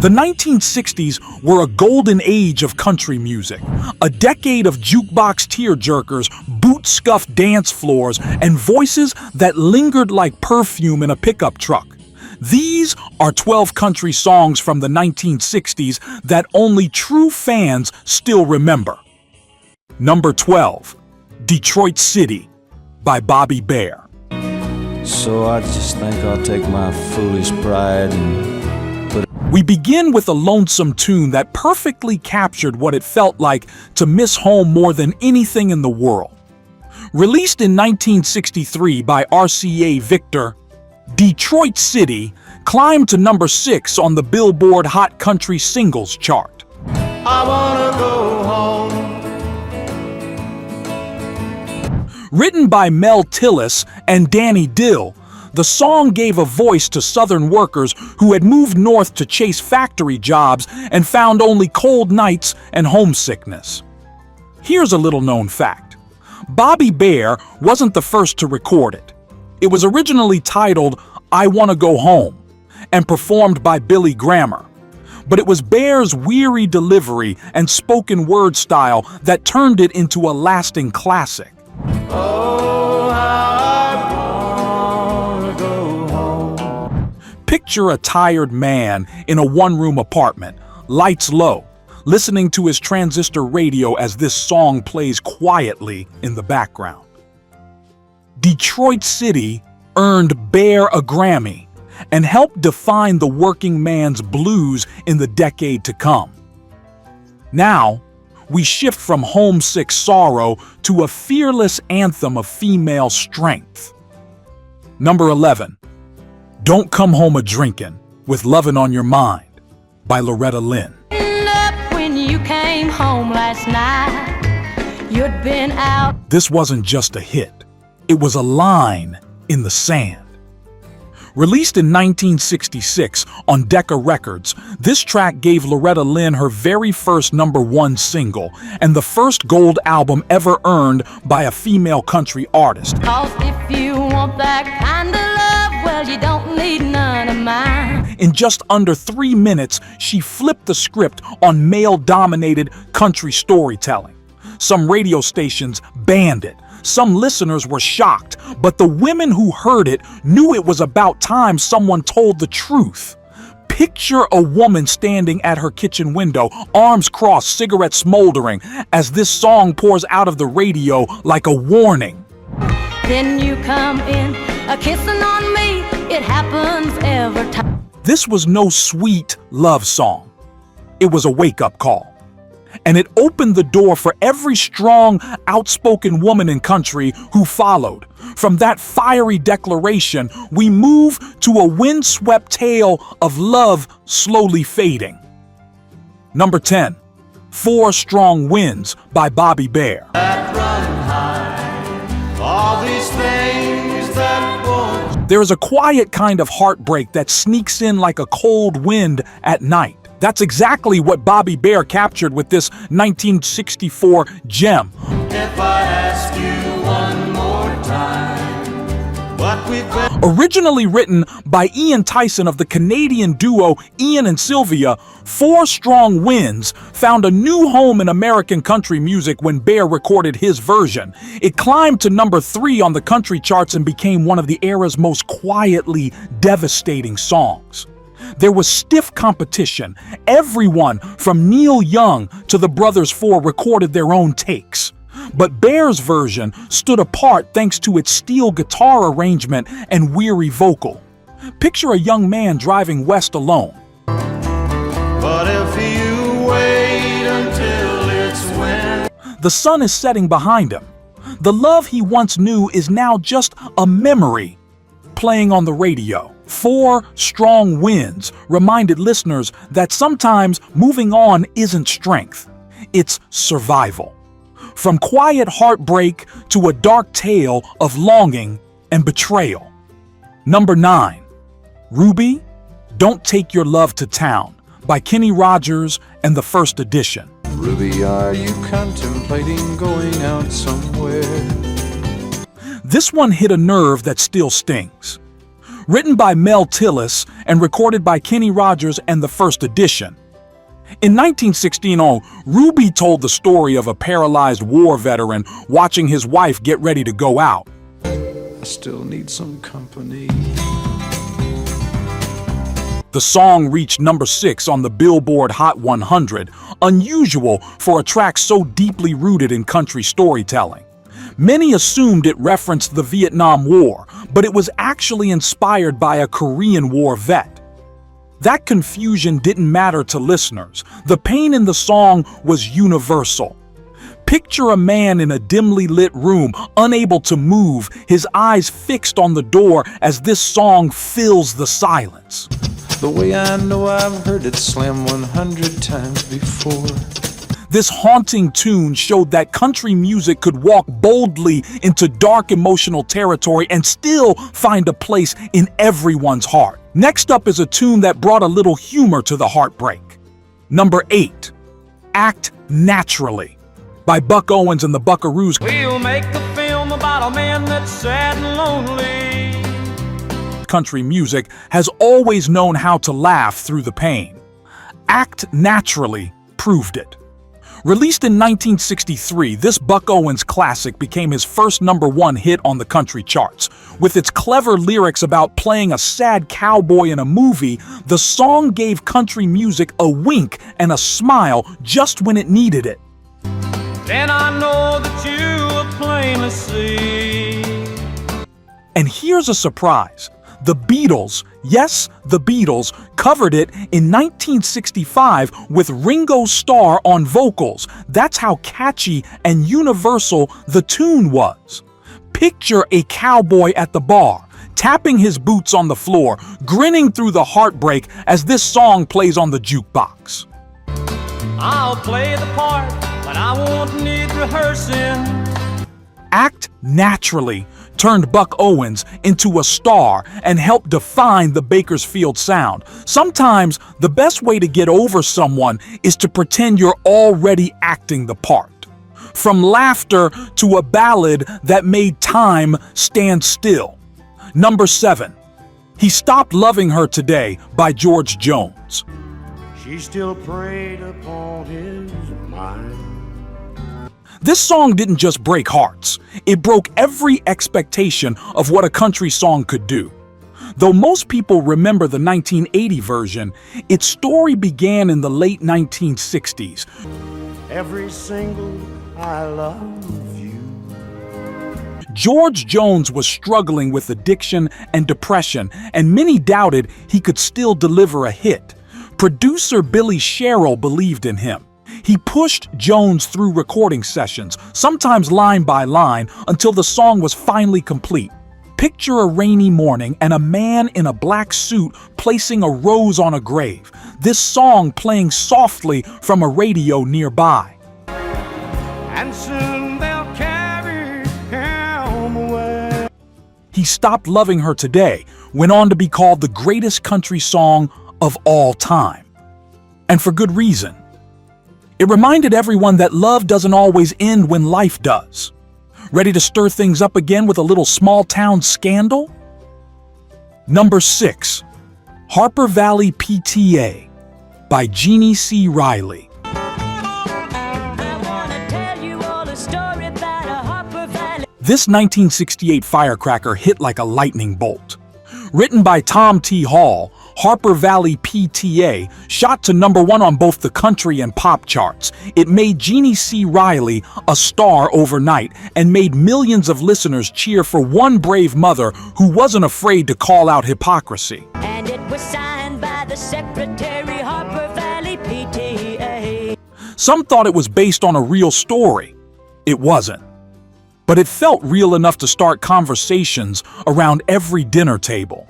The 1960s were a golden age of country music, a decade of jukebox tearjerkers, boot-scuffed dance floors, and voices that lingered like perfume in a pickup truck. These are 12 country songs from the 1960s that only true fans still remember. Number 12, Detroit City by Bobby Bare. So I just think I'll take my foolish pride and we begin with a lonesome tune that perfectly captured what it felt like to miss home more than anything in the world. Released in 1963 by RCA Victor, Detroit City climbed to number 6 on the Billboard Hot Country Singles chart. I wanna go home. Written by Mel Tillis and Danny Dill, the song gave a voice to Southern workers who had moved north to chase factory jobs and found only cold nights and homesickness. Here's a little-known fact. Bobby Bare wasn't the first to record it. It was originally titled I Wanna Go Home and performed by Billy Grammer. But it was Bare's weary delivery and spoken word style that turned it into a lasting classic. Oh, how I wanna go home. Picture a tired man in a one-room apartment, lights low, listening to his transistor radio as this song plays quietly in the background. Detroit City earned Bare a Grammy and helped define the working man's blues in the decade to come. Now, we shift from homesick sorrow to a fearless anthem of female strength. Number 11, Don't Come Home a-Drinkin' with Lovin' on Your Mind by Loretta Lynn. When you came home last night, you'd been out. This wasn't just a hit, it was a line in the sand. Released in 1966 on Decca Records, this track gave Loretta Lynn her very first #1 single and the first gold album ever earned by a female country artist. 'Cause if you want that kind of love, well, you don't need none of mine. In just under 3 minutes, she flipped the script on male-dominated country storytelling. Some radio stations banned it. Some listeners were shocked, but the women who heard it knew it was about time someone told the truth. Picture a woman standing at her kitchen window, arms crossed, cigarette smoldering, as this song pours out of the radio like a warning. Then you come in, kissing on me, it happens every time. This was no sweet love song. It was a wake-up call. And it opened the door for every strong, outspoken woman in country who followed. From that fiery declaration, we move to a windswept tale of love slowly fading. Number 10, 4 Strong Winds by Bobby Bare. That run high, all these things that won't. There is a quiet kind of heartbreak that sneaks in like a cold wind at night. That's exactly what Bobby Bare captured with this 1964 gem. If I ask you one more time, what we've been. Originally written by Ian Tyson of the Canadian duo Ian and Sylvia, 4 Strong Winds found a new home in American country music when Bare recorded his version. It climbed to number 3 on the country charts and became one of the era's most quietly devastating songs. There was stiff competition. Everyone from Neil Young to the Brothers 4 recorded their own takes. But Bare's version stood apart thanks to its steel guitar arrangement and weary vocal. Picture a young man driving west alone. But if you wait until it's when. The sun is setting behind him. The love he once knew is now just a memory playing on the radio. 4 Strong Winds reminded listeners that sometimes moving on isn't strength, it's survival. From quiet heartbreak to a dark tale of longing and betrayal. Number 9, Ruby, Don't Take Your Love to Town by Kenny Rogers and the First Edition. Ruby, are you contemplating going out somewhere? This one hit a nerve that still stings. Written by Mel Tillis and recorded by Kenny Rogers and the First Edition. In 1916, Ruby told the story of a paralyzed war veteran watching his wife get ready to go out. I still need some company. The song reached number 6 on the Billboard Hot 100, unusual for a track so deeply rooted in country storytelling. Many assumed it referenced the Vietnam War, but it was actually inspired by a Korean War vet. That confusion didn't matter to listeners. The pain in the song was universal. Picture a man in a dimly lit room, unable to move, his eyes fixed on the door as this song fills the silence. The way I know I've heard it slam 100 times before. This haunting tune showed that country music could walk boldly into dark emotional territory and still find a place in everyone's heart. Next up is a tune that brought a little humor to the heartbreak. Number 8, Act Naturally, by Buck Owens and the Buckaroos. We'll make a film about a man that's sad and lonely. Country music has always known how to laugh through the pain. Act Naturally proved it. Released in 1963, this Buck Owens classic became his first #1 hit on the country charts. With its clever lyrics about playing a sad cowboy in a movie, the song gave country music a wink and a smile just when it needed it. Then I know that you will plainly see. And here's a surprise. The Beatles, yes, the Beatles, covered it in 1965 with Ringo Starr on vocals. That's how catchy and universal the tune was. Picture a cowboy at the bar, tapping his boots on the floor, grinning through the heartbreak as this song plays on the jukebox. I'll play the part, but I won't need rehearsing. Act Naturally turned Buck Owens into a star and helped define the Bakersfield sound. Sometimes the best way to get over someone is to pretend you're already acting the part. From laughter to a ballad that made time stand still. Number 7, He Stopped Loving Her Today by George Jones. She still preyed upon his mind. This song didn't just break hearts, it broke every expectation of what a country song could do. Though most people remember the 1980 version, its story began in the late 1960s. Every single I love you. George Jones was struggling with addiction and depression, and many doubted he could still deliver a hit. Producer Billy Sherrill believed in him. He pushed Jones through recording sessions, sometimes line by line, until the song was finally complete. Picture a rainy morning and a man in a black suit placing a rose on a grave. This song playing softly from a radio nearby. And soon they'll carry him away. He Stopped Loving Her Today went on to be called the greatest country song of all time. And for good reason. It reminded everyone that love doesn't always end when life does. Ready to stir things up again with a little small-town scandal? Number 6, Harper Valley PTA by Jeannie C. Riley. This 1968 firecracker hit like a lightning bolt. Written by Tom T. Hall, Harper Valley PTA shot to #1 on both the country and pop charts. It made Jeannie C. Riley a star overnight and made millions of listeners cheer for one brave mother who wasn't afraid to call out hypocrisy. And it was signed by the Secretary, Harper Valley PTA. Some thought it was based on a real story. It wasn't. But it felt real enough to start conversations around every dinner table.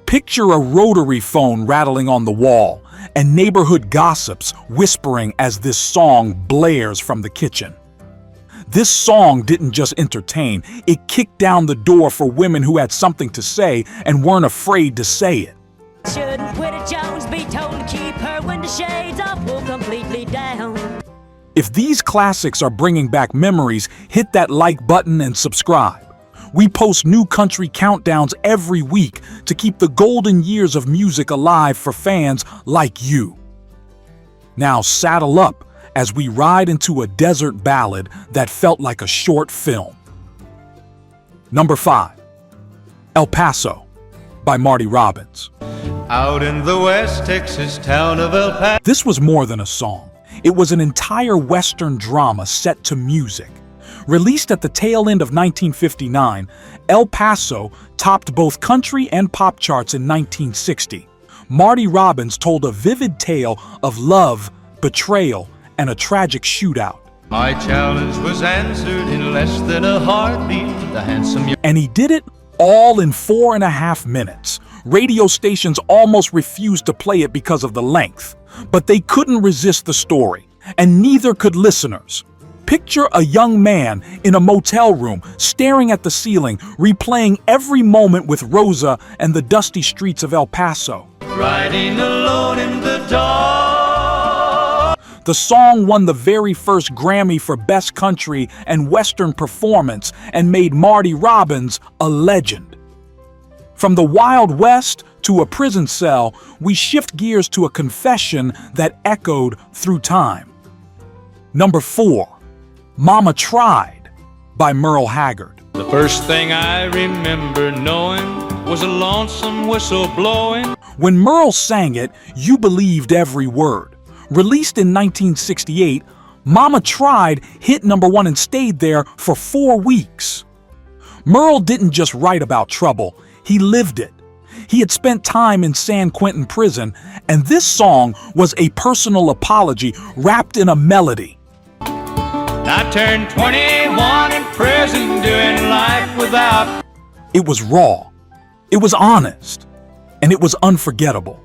Picture a rotary phone rattling on the wall and neighborhood gossips whispering as this song blares from the kitchen. This song didn't just entertain, it kicked down the door for women who had something to say and weren't afraid to say it. Shouldn't Widow Jones be told to keep her window shades up, pull completely down? If these classics are bringing back memories, hit that like button and subscribe. We post new country countdowns every week to keep the golden years of music alive for fans like you. Now saddle up as we ride into a desert ballad that felt like a short film. Number 5, El Paso by Marty Robbins. Out in the West Texas town of El Paso. This was more than a song. It was an entire Western drama set to music. Released at the tail end of 1959, El Paso topped both country and pop charts in 1960. Marty Robbins told a vivid tale of love, betrayal, and a tragic shootout. My challenge was answered in less than a heartbeat. The handsome And he did it all in 4.5 minutes. Radio stations almost refused to play it because of the length, but they couldn't resist the story, and neither could listeners. Picture a young man in a motel room, staring at the ceiling, replaying every moment with Rosa and the dusty streets of El Paso. riding alone in the dark. The song won the very first Grammy for Best Country and Western Performance and made Marty Robbins a legend. From the Wild West to a prison cell, we shift gears to a confession that echoed through time. Number 4, Mama Tried by Merle Haggard. The first thing I remember knowing was a lonesome whistle blowing. When Merle sang it, you believed every word. Released in 1968, Mama Tried hit number 1 and stayed there for 4 weeks. Merle didn't just write about trouble, he lived it. He had spent time in San Quentin prison, and this song was a personal apology wrapped in a melody. I turned 21 in prison doing life without. It was raw, it was honest, and it was unforgettable.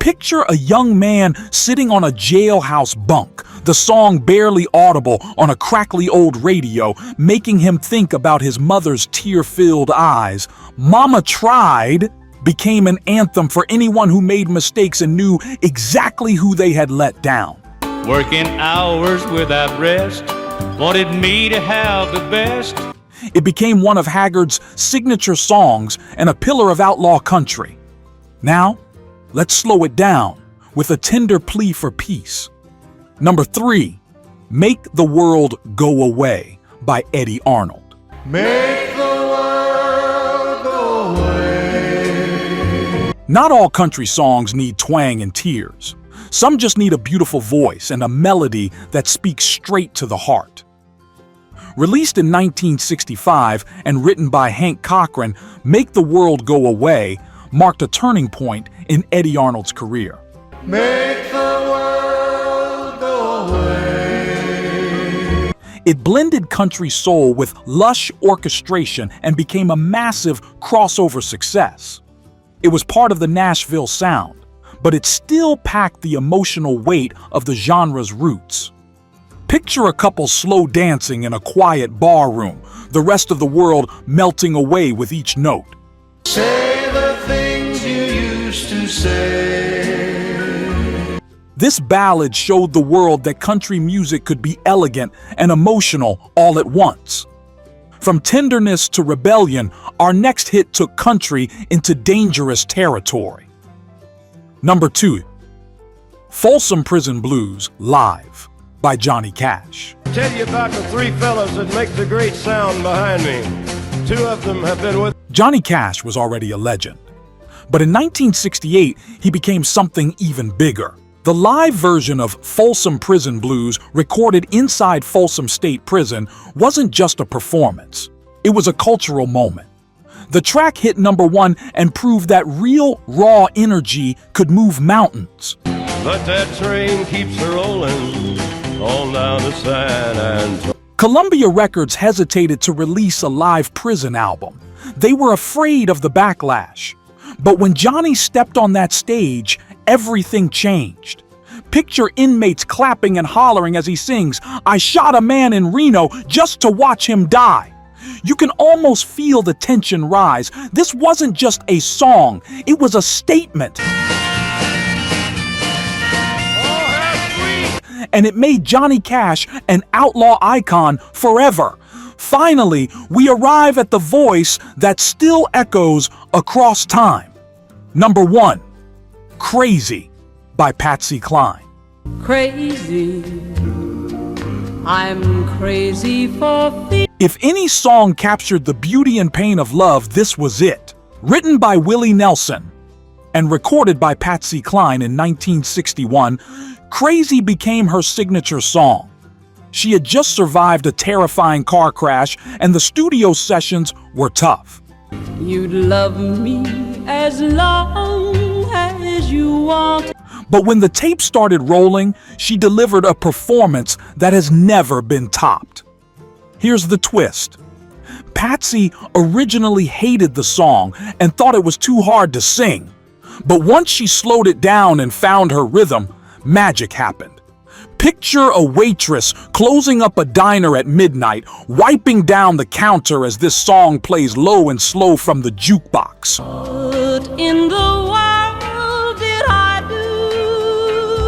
Picture a young man sitting on a jailhouse bunk, the song barely audible on a crackly old radio, making him think about his mother's tear-filled eyes. Mama Tried became an anthem for anyone who made mistakes and knew exactly who they had let down. Working hours without rest, wanted me to have the best. It became one of Haggard's signature songs and a pillar of outlaw country. Now, let's slow it down with a tender plea for peace. Number 3, Make the World Go Away by Eddie Arnold. Make the world go away. Not all country songs need twang and tears. Some just need a beautiful voice and a melody that speaks straight to the heart. Released in 1965 and written by Hank Cochran, Make the World Go Away marked a turning point in Eddie Arnold's career. Make the world go away. It blended country soul with lush orchestration and became a massive crossover success. It was part of the Nashville sound, but it still packed the emotional weight of the genre's roots. Picture a couple slow dancing in a quiet bar room, the rest of the world melting away with each note. Say the things you used to say. This ballad showed the world that country music could be elegant and emotional all at once. From tenderness to rebellion, our next hit took country into dangerous territory. Number 2, Folsom Prison Blues Live by Johnny Cash. Tell you about the 3 fellas that make the great sound behind me. 2 of them have been with. Johnny Cash was already a legend. But in 1968, he became something even bigger. The live version of Folsom Prison Blues, recorded inside Folsom State Prison, wasn't just a performance. It was a cultural moment. The track hit number 1 and proved that real, raw energy could move mountains. But that train keeps a rolling on down to San Antonio. Columbia Records hesitated to release a live prison album. They were afraid of the backlash. But when Johnny stepped on that stage, everything changed. Picture inmates clapping and hollering as he sings, "I shot a man in Reno just to watch him die." You can almost feel the tension rise. This wasn't just a song, it was a statement. And it made Johnny Cash an outlaw icon forever. Finally, we arrive at the voice that still echoes across time. Number 1, Crazy by Patsy Cline. Crazy, I'm crazy for fear. If any song captured the beauty and pain of love, this was it. Written by Willie Nelson and recorded by Patsy Cline in 1961, Crazy became her signature song. She had just survived a terrifying car crash, and the studio sessions were tough. You'd love me as long as you want. But when the tape started rolling, she delivered a performance that has never been topped. Here's the twist. Patsy originally hated the song and thought it was too hard to sing. But once she slowed it down and found her rhythm, magic happened. Picture a waitress closing up a diner at midnight, wiping down the counter as this song plays low and slow from the jukebox. What in the world did I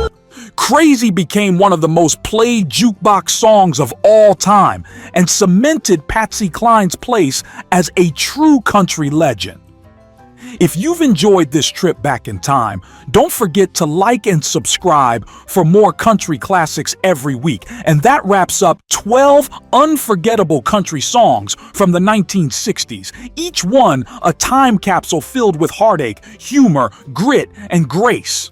do? Crazy became one of the most played jukebox songs of all time and cemented Patsy Cline's place as a true country legend. If you've enjoyed this trip back in time, don't forget to like and subscribe for more country classics every week. And that wraps up 12 unforgettable country songs from the 1960s, each one a time capsule filled with heartache, humor, grit, and grace.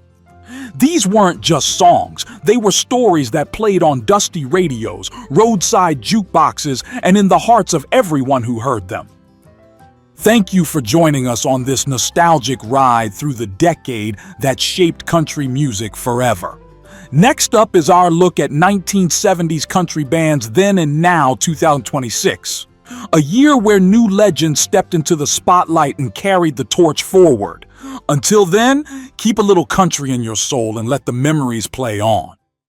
These weren't just songs, they were stories that played on dusty radios, roadside jukeboxes, and in the hearts of everyone who heard them. Thank you for joining us on this nostalgic ride through the decade that shaped country music forever. Next up is our look at 1970s country bands then and now 2026. A year where new legends stepped into the spotlight and carried the torch forward. Until then, keep a little country in your soul and let the memories play on.